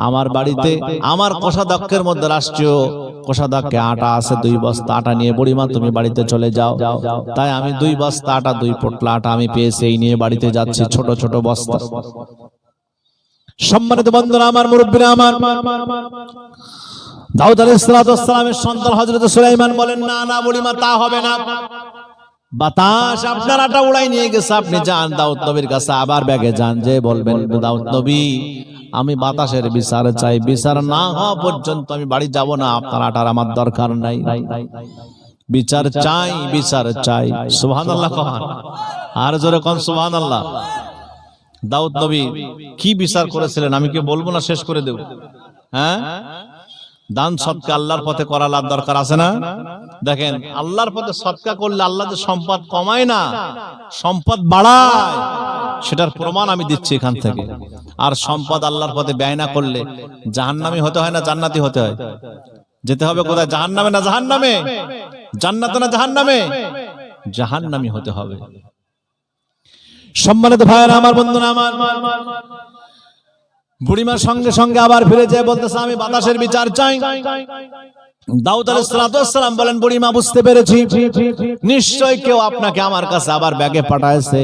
আমার বাড়িতে আমার কোষাধ্যক্ষের মধ্যে, রাষ্ট্রীয় কোষাধ্যক্ষে আটা আছে, 2 বস্তা আটা নিয়ে বুড়িমা তুমি বাড়িতে চলে যাও। তাই আমি 2 বস্তা আটা, 2 পোটলা আটা আমি পেয়েছি, এই নিয়ে বাড়িতে যাচ্ছি, ছোট ছোট বস্তা। সম্মানিত বন্ধুরা আমার, মুরব্বিরা আমার, দাউদ আলাইহিস সালাতু ওয়াস সালামের সন্তান হযরত সুলাইমান বলেন, না না বুড়িমা, তা হবে না, বাতাস আপনার আটা উড়াই নিয়ে গেছে, আপনি যান দাউদ নবীর কাছে, আবার ব্যাগে যান, যে বলবেন, দাউদ নবী আমি বাতাসের বিচার চাই, বিচার না হওয়া পর্যন্ত আমি বাড়ি যাব না, আপনার আটার আমার দরকার নাই, বিচার চাই, বিচার চাই। সুবহানাল্লাহ কহান, আর জোরে কোন সুবহানাল্লাহ। দাউদ নবী কি বিচার করেছিলেন আমি কি বলবো না, শেষ করে দেব? হ্যাঁ, দান সদকা আল্লাহর পথে করার দরকার আছে না? দেখেন, আল্লাহর পথে সদকা করলে আল্লাহ যে সম্পদ কমায় না, সম্পদ বাড়ায়, সেটার প্রমাণ আমি দিচ্ছি এখান থেকে। আর সম্পদ আল্লাহর পথে ব্যয় না করলে জাহান্নামী হতে হয় না জান্নাতি হতে হয়? যেতে হবে কোথায়? জাহান্নামে না জাহান্নামে? জান্নাতে না জাহান্নামে? জাহান্নামী হতে হবে। সম্মানিত ভাইয়েরা আমার, বন্ধুরা আমার, বুড়িমার সঙ্গে সঙ্গে আবার ফিরে যায়, বলতেছে আমি বাতাসের বিচার চাই। দাউদ আলাইহিস সালাতু ওয়াস সালাম বলেন, বুড়িমা বুঝতে পেরেছি, নিশ্চয় কেউ আপনাকে আমার কাছে আবার ব্যাগে পাঠাইছে,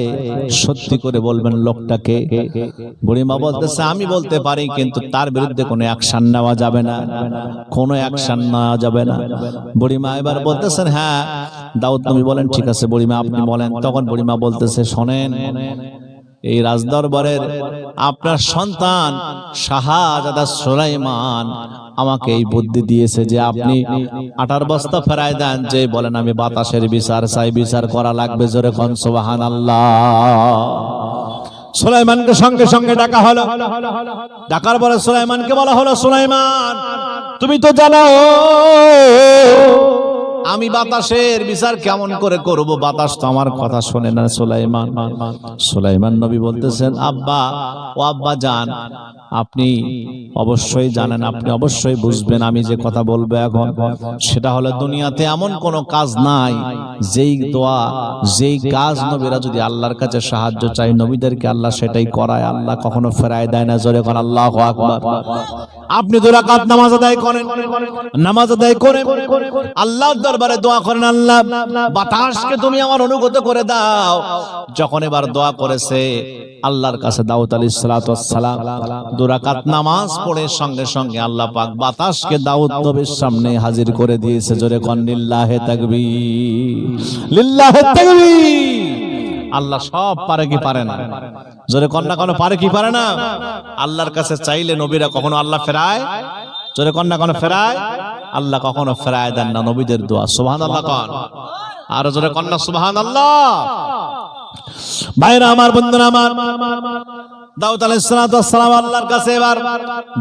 সত্যি করে বলবেন লোকটাকে। বুড়িমা বলতেছে, আমি বলতে পারি, কিন্তু তার বিরুদ্ধে কোনো অ্যাকশন নেওয়া যাবে না, কোনো অ্যাকশন নেওয়া যাবে না। বুড়িমা এবার বলতেছেন, হ্যাঁ। দাউদ নবী বলেন, ঠিক আছে বুড়িমা আপনি বলেন। তখন বুড়িমা বলতেছে, শোনেন, এই রাজদরবারের আপনার সন্তান শাহজাদা সুলাইমান আমাকে এই বুদ্ধি দিয়েছে যে আপনি আটার বস্তা ফেরায় দেন, যে বলেন আমি বাতাসের বিচার চাই, বিচার করা লাগবে। জোরে কোন সুবহানাল্লাহ। সুলাইমানকে সঙ্গে সঙ্গে ডাকা হলো। ডাকার পরে সুলাইমানকে বলা হলো, সুলাইমান তুমি তো জানো আমি বাতাসের বিচার কেমন করে করব, বাতাস তো আমার কথা শোনে না। সুলাইমান সুলাইমান নবী বলতেছেন, আব্বা, ও আব্বা জান, আপনি অবশ্যই জানেন, আপনি অবশ্যই বুঝবেন আমি যে কথা বলবো এখন, সেটা হলো দুনিয়াতে এমন কোন কাজ নাই যেই দোয়া, যেই কাজ নবীরা যদি আল্লাহর কাছে সাহায্য চাই, নবীদেরকে আল্লাহ সেটাই করায়, আল্লাহ কখনো ফেরায় দেয় না। জোরে কোন আল্লাহু আকবার। আপনি 2 রাকাত নামাজ আদায় করেন, নামাজ আদায় করে আল্লাহর দরবারে দোয়া করেন, আল্লাহ বাতাসকে তুমি আমার অনুগত করে দাও। যখন এবার দোয়া করেছে আল্লাহর কাছে দাউদ আলাইহিস সালাতু ওয়াস সালাম 2 রাকাত নামাজ পড়ে সঙ্গে সঙ্গে আল্লাহ পাক বাতাসকে দাউদ নবীর সামনে হাজির করে দিয়েছে। জোরে কোন লিল্লাহি তাকবীর, লিল্লাহি তাকবীর। আল্লাহ সব পারে কি পারে না? জোরে কন্যা কোনো পারে কি পারে না? আল্লাহর কাছে চাইলে নবীরা কখনো আল্লাহ ফেরায়? জোরে কন্যা কোনো ফেরায়? আল্লাহ কখনো ফেরায় দেন না নবীদের দোয়া। সুবহানাল্লাহ কোন, আর জোরে কন্যা সুবহানাল্লাহ। ভাইরা আমার, বন্ধুরা আমার, দাউদ আলাইহিস সালাতু ওয়াস সালাম আল্লাহর কাছে এবার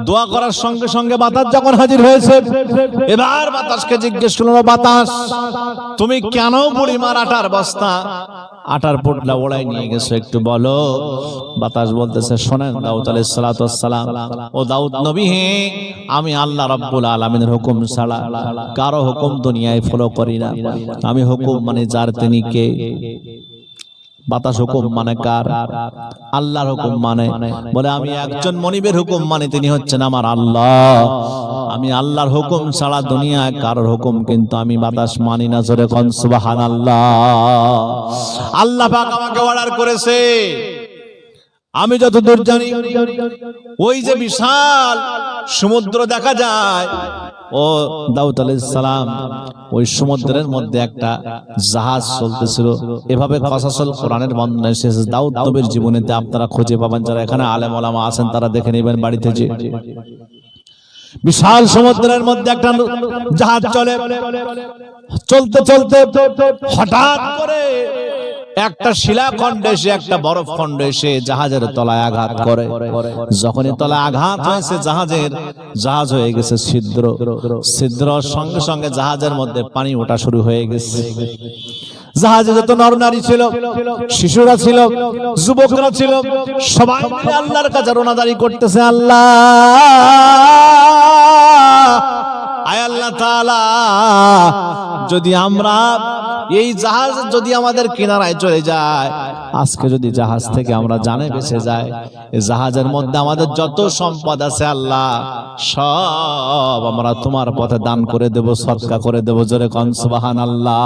দোয়া করার সঙ্গে সঙ্গে বাতাস যখন হাজির হয়েছে, এবার বাতাসকে জিজ্ঞেস করলো, বাতাস তুমি কেন বুড়িমার আটার বস্তা, আটার পোটলা ওড়াই নিয়ে গেছো, একটু বলো। বাতাস বলতেছে, শোনেন দাউদ আলাইহিস সালাতু ওয়াস সালাম, ও দাউদ নবী, হে আমি আল্লাহ রাব্বুল আলামিনের হুকুম ছাড়া কারো হুকুম দুনিয়ায় ফলো করি না। আমি হুকুম মানে যার, তিনি কে? বাতাস হুকুম মানে কার? আল্লাহর হুকুম মানে। বলে আমি একজন মনিবের হুকুম মানে, তিনি হচ্ছেন আমার আল্লাহ। আমি আল্লাহর হুকুম ছাড়া দুনিয়ায় কারোর হুকুম কিন্তু আমি বাতাস মানি না। জোরে কোন সুবহানাল্লাহ। আল্লাহ পাক আমাকে অর্ডার করেছে, আমি যতদূর জানি ওই যে বিশাল সমুদ্র দেখা যায়, ও দাউদ আলাইহিস সালাম ওই সমুদ্রের মধ্যে একটা জাহাজ চলতেছিল। এভাবে কাসাসুল কোরআনের বর্ণনা এসেছে দাউদ নবীর জীবনীতে, আপনারা খুঁজে পাবেন। যারা এখানে আলেম ওলামা আছেন তারা দেখে নেবেন বাড়িতে। যে বিশাল সমুদ্রের মধ্যে একটা জাহাজ চলে, চলতে চলতে হঠাৎ করে একটা শিলাখণ্ড এসে, একটা বরফ খণ্ড এসে জাহাজের তলায় আঘাত করে। যখনই তলায় আঘাত হয়েছে জাহাজ হয়ে গেছে ছিদ্র। ছিদ্রর সঙ্গে সঙ্গে জাহাজের মধ্যে পানি ওঠা শুরু হয়ে গেছে। জাহাজে যত নরনারী ছিল, শিশুরা ছিল, যুবকরা ছিল, সবাই মিলে আল্লাহর কাছে রোনাদারি করতেছে, আল্লাহ আয় আল্লাহ তাআলা, যদি আমরা এই জাহাজ যদি আমাদের কিনারায় চলে যায়, আজকে যদি জাহাজ থেকে আমরা জানে বেঁচে যায়, এই জাহাজের মধ্যে আমাদের যত সম্পদ আছে আল্লাহ সব আমরা তোমার পথে দান করে দেব, সদকা করে দেব। জোরে কোন সুবহানাল্লাহ।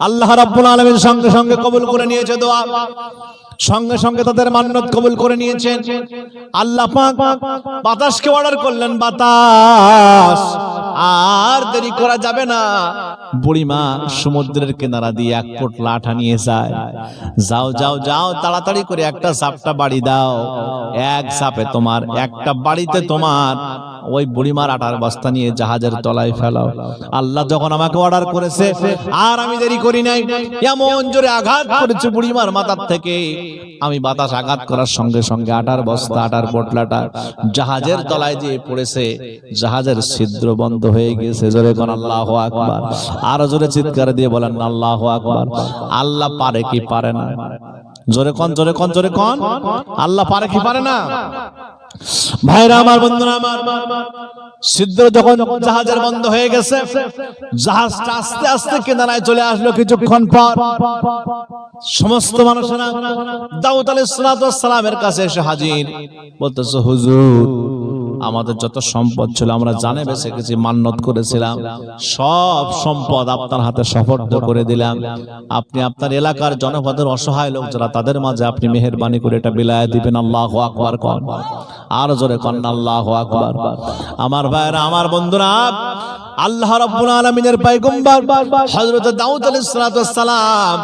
আল্লাহ রাব্বুল আলামিন সঙ্গে সঙ্গে কবুল করে নিয়েছে দোয়া, সঙ্গে সঙ্গে তাদের মান্নত কবুল করে নিয়েছেন। আল্লাহ পাক বাতাসকে অর্ডার করলেন, বাতাস আর দেরি করা যাবে না, বুড়িমা সমুদ্রের কিনারা দিয়ে 1 পোটলা আটা নিয়ে যায়। যাও যাও যাও, তাড়াতাড়ি করে একটা ঝাপটা বাড়ি দাও, এক ঝাপে তোমার একটা বাড়িতে তোমার ওই বুড়িমার আটার বস্তা নিয়ে জাহাজের তলায় ফেলাও। আল্লাহ যখন আমাকে অর্ডার করেছে আর আমি দেরি করি নাই, এমন জোরে আঘাত করেছে বুড়িমার মাথার থেকে, আমি বাতাস আঘাত করার সঙ্গে সঙ্গে আটার বস্তা, আটার পোটলাটা জাহাজের তলায় যে পড়েছে, জাহাজের ছিদ্র বন্ধ হয়ে গেছে। জোরে কোন আল্লাহু আকবার। আরো জোরে চিৎকার দিয়ে বলেন আল্লাহু আকবার। আল্লাহ পারে কি পারে না? জোরে কোন, জোরে কোন, জোরে কোন। আল্লাহ পারে কি পারে না? ভাইরা আমার, বন্ধুরা আমার, ছিদ্র যখন জাহাজের বন্ধ হয়ে গেছে, জাহাজটা আস্তে আস্তে কিনারায় চলে আসলো। কিছুক্ষণ পর সমস্ত মানুষেরা দাউদ আলাইহিস সালামের কাছে এসে হাজির, বলতেছে, হুজুর আমাদের যত সম্পদ ছিল আমরা জানে বেঁচে গেছি, মান্নত করেছিলাম, সব সম্পদ আপনার হাতে সুপর্দ করে দিলাম। আপনি আপনার এলাকার জনপদের অসহায় লোক যারা, তাদের মাঝে আপনি মেহেরবানি করে এটা বিলায় দিবেন। আল্লাহু আকবার কোন, আর জোরে কোন আল্লাহু আকবার। আমার ভাইরা, আমার বন্ধুরা, আল্লাহ রাব্বুল আলামিনের পয়গম্বর হযরত দাউদ আলাইহিস সালাম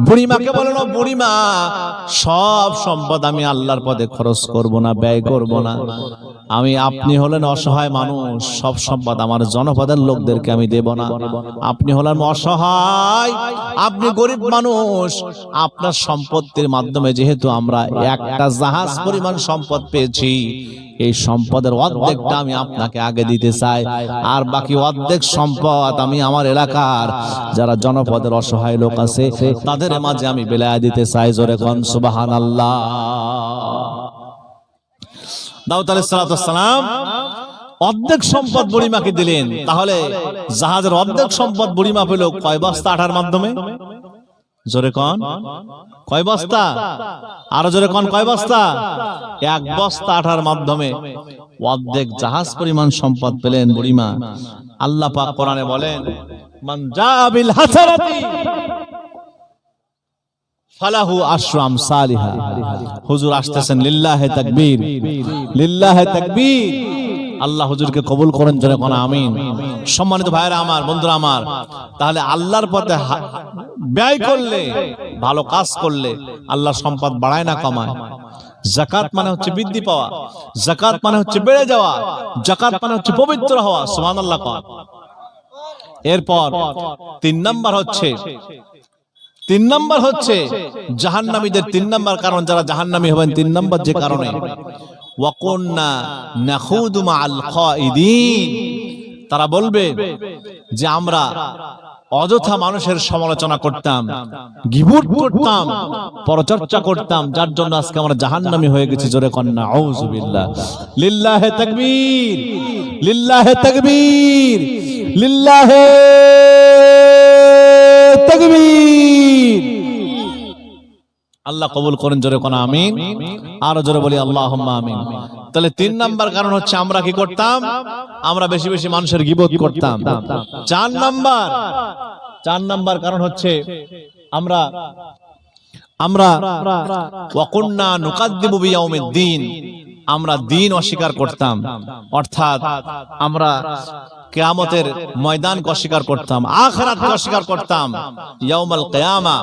বুড়িমাকে বলেন, বুড়িমা সব সম্পদ আমি আল্লাহর পথে খরচ করব না, ব্যয় করব না। আপনি হলেন অসহায় মানুষ, সব সম্পদ আমার জনপদের লোকদেরকে আমি দেব না। আপনি হলেন অসহায়, আপনি গরিব মানুষ, আপনার সম্পত্তির মাধ্যমে যেহেতু আমরা একটা জাহাজ পরিমাণ সম্পদ পেয়েছি, এই সম্পদের অর্ধেকটা আমি আপনাকে আগে দিতে চাই, আর বাকি অর্ধেক সম্পদ আমি আমার এলাকার যারা জনপদের অসহায় লোক আছে তাদের মাঝে আমি বিলায় দিতে চাই। জোরে কোন সুবহানাল্লাহ। দাউদ আলাইহিস সালাম অর্ধেক সম্পদ বুড়িমাকে দিলেন। তাহলে জাহাজের অর্ধেক সম্পদ বুড়িমা পেল কয় বস্তা আটার মাধ্যমে? জোরে কোন কয় বস্তা? আরো জোরে কোন কয় বস্তা? এক বস্তা আঠার মাধ্যমে অর্ধেক জাহাজ পরিমাণ সম্পদ পেলেন বুড়িমা। আল্লাহ পাক কোরআনে বলেন, মান জা বিল হাসানাতি ফালাহু আশরু আমসালিহা। হুজুর আসতেছেন, লিল্লাহি তাকবীর, লিল্লাহি তাকবীর। আল্লাহ হুজুরকে কবুল করেন, জোরে কোন আমিন। সম্মানিত ভাইরা আমার, বন্ধুরা আমার, তাহলে আল্লাহর পথে ব্যয় করলে, ভালো কাজ করলে আল্লাহ সম্পদ বাড়ায় না কমায়। যাকাত মানে হচ্ছে বৃদ্ধি পাওয়া, যাকাত মানে হচ্ছে বেড়ে যাওয়া, যাকাত মানে হচ্ছে পবিত্র হওয়া। সুবহানাল্লাহ। এরপর 3 নাম্বার হচ্ছে জাহান্নামীদের 3 নাম্বার কারণ, যারা জাহান্নামী হবেন 3 নাম্বার যে কারণে, ওয়াকুন্না নাখুদু মাআল খাইদিন। তারা বলবে যে আমরা অযথা মানুষের সমালোচনা করতাম, গীবত করতাম, পরচর্চা করতাম, যার জন্য আজকে আমরা জাহান্নামী হয়ে গেছি। জোরে কন্না আউযুবিল্লাহ। লিল্লাহি তাকবীর, লিল্লাহি তাকবীর, লিল্লাহি তাকবীর। আল্লাহ কবুল করেন, জোরে কোন আমিন। আরো জোরে বলি আল্লাহুম্মা আমিন। তাহলে 3 নাম্বার কারণ হচ্ছে আমরা কি করতাম? আমরা বেশি বেশি মানুষের গীবত করতাম। 4 নাম্বার কারণ হচ্ছে আমরা ওয়াকুন্না নুকাদ্দিবু বিয়াউমিদ্দিন। আমরা দিন অস্বীকার করতাম, অর্থাৎ আমরা কিয়ামতের ময়দানকে অস্বীকার করতাম, আখিরাতকে অস্বীকার করতাম, ইয়াউমাল কিয়ামা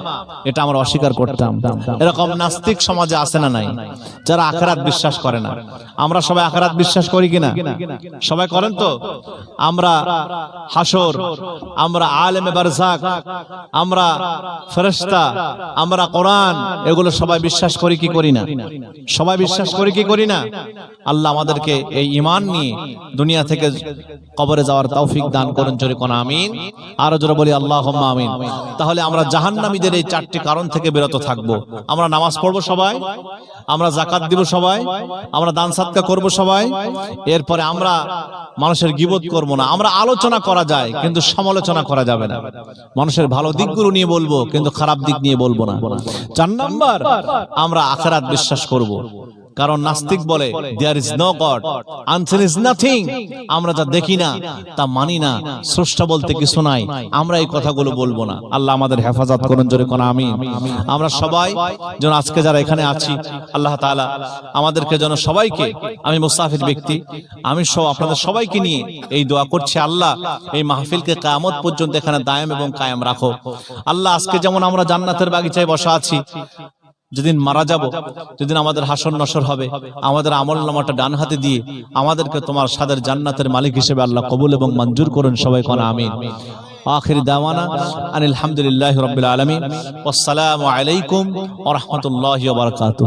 এটা আমরা অস্বীকার করতাম। এরকম নাস্তিক সমাজে আছে না নাই, যারা আখিরাত বিশ্বাস করে না? আমরা সবাই আখিরাত বিশ্বাস করি কিনা? সবাই করেন তো? আমরা হাসর, আমরা আলেমে বারযাক, আমরা ফেরেশতা, আমরা কোরআন, এগুলো সবাই বিশ্বাস করি কি করি না? সবাই বিশ্বাস করি কি করি না? আল্লাহ আমাদেরকে এই ঈমান নিয়ে দুনিয়া থেকে কবরে যাওয়ার তৌফিক দান করুন, জোরে কোন আমিন। আরো জোরে বলি আল্লাহুম্মা আমিন। তাহলে আমরা জাহান্নামীদের এই 4টি কারণ থেকে বিরত থাকব। আমরা নামাজ পড়বো সবাই, আমরা যাকাত দিব সবাই, আমরা দান সাদকা করব সবাই। এরপরে আমরা মানুষের গীবত করব না। আমরা আলোচনা করা যায় কিন্তু সমালোচনা করা যাবে না। মানুষের ভালো দিকগুলো নিয়ে বলবো কিন্তু খারাপ দিক নিয়ে বলবো না। 4 নাম্বার, আমরা আখিরাত বিশ্বাস করব। কারণ নাস্তিক বলে there is no god, answer is nothing. আমরা যা দেখি না তা মানি না, স্রষ্টা বলতে কিছু নাই, আমরা এই কথাগুলো বলবো না। আল্লাহ আমাদের হেফাজত করুন, জোরে কোন আমিন। আমরা সবাই যেন আজকে যারা এখানে আছি, আল্লাহ তাআলা আমাদেরকে যেন সবাইকে, আমি মুসাফির ব্যক্তি, আমি সহ আপনাদের সবাইকে নিয়ে এই দোয়া করছি, আল্লাহ এই মাহফিলকে কিয়ামত পর্যন্ত এখানে দায়েম এবং কায়েম রাখো। আল্লাহ আজকে যেমন আমরা জান্নাতের বাগিচায় বসা আছি, যেদিন মারা যাব, যেদিন আমাদের হাসর নসর হবে, আমাদের আমলনামাটা ডান হাতে দিয়ে আমাদেরকে তোমার সাদের জান্নাতের মালিক হিসেবে আল্লাহ কবুল এবং মঞ্জুর করুন। সবাই কোন আমিন। আখির দাওয়ানা আনিল হামদুলিল্লাহি রাব্বিল আলামিন। ওয়াসসালামু আলাইকুম ওয়া রাহমাতুল্লাহি ওয়া বারাকাতুহু।